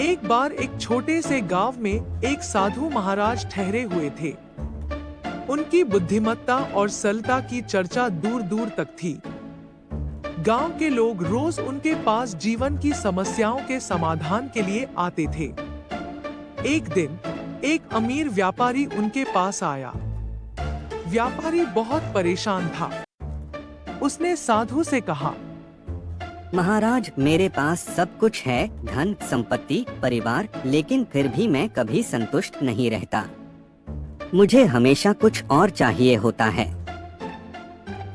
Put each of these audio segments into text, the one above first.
एक बार एक छोटे से गांव में एक साधु महाराज ठहरे हुए थे। उनकी बुद्धिमत्ता और सरलता की चर्चा दूर दूर तक थी। गांव के लोग रोज उनके पास जीवन की समस्याओं के समाधान के लिए आते थे। एक दिन एक अमीर व्यापारी उनके पास आया। व्यापारी बहुत परेशान था। उसने साधु से कहा, महाराज, मेरे पास सब कुछ है, धन, संपत्ति, परिवार, लेकिन फिर भी मैं कभी संतुष्ट नहीं रहता। मुझे हमेशा कुछ और चाहिए होता है।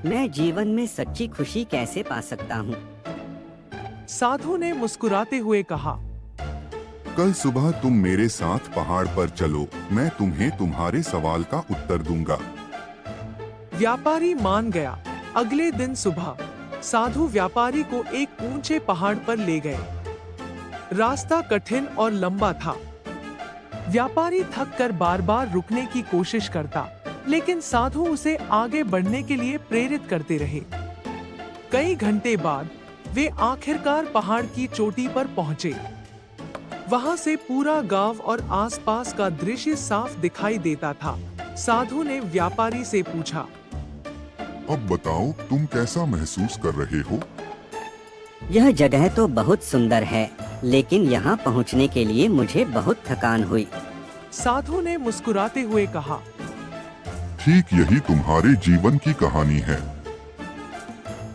मैं जीवन में सच्ची खुशी कैसे पा सकता हूँ? साधु ने मुस्कुराते हुए कहा, कल सुबह तुम मेरे साथ पहाड़ पर चलो, मैं तुम्हें तुम्हारे सवाल का उत्तर दूंगा। व्यापारी मान गया। अगले दिन सुबह साधु व्यापारी को एक ऊंचे पहाड़ पर ले गए। रास्ता कठिन और लंबा था। व्यापारी थक कर बार बार रुकने की कोशिश करता, लेकिन साधु उसे आगे बढ़ने के लिए प्रेरित करते रहे। कई घंटे बाद वे आखिरकार पहाड़ की चोटी पर पहुंचे। वहां से पूरा गांव और आसपास का दृश्य साफ दिखाई देता था। साधु ने व्यापारी से पूछा, अब बताओ, तुम कैसा महसूस कर रहे हो? यह जगह तो बहुत सुंदर है, लेकिन यहाँ पहुँचने के लिए मुझे बहुत थकान हुई। साधु ने मुस्कुराते हुए कहा, ठीक यही तुम्हारे जीवन की कहानी है।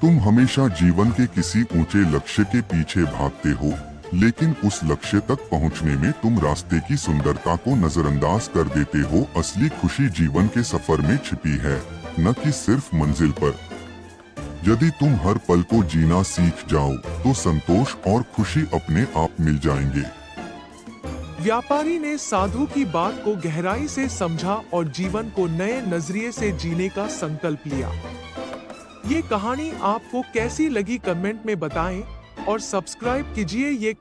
तुम हमेशा जीवन के किसी ऊंचे लक्ष्य के पीछे भागते हो, लेकिन उस लक्ष्य तक पहुंचने में तुम रास्ते की सुंदरता को नजरअंदाज कर देते हो। असली खुशी जीवन के सफर में छिपी है, न कि सिर्फ मंजिल पर। यदि तुम हर पल को जीना सीख जाओ, तो संतोष और खुशी अपने आप मिल जाएंगे। व्यापारी ने साधु की बात को गहराई से समझा और जीवन को नए नजरिए से जीने का संकल्प लिया। ये कहानी आपको कैसी लगी कमेंट में बताएं और सब्सक्राइब कीजिए ये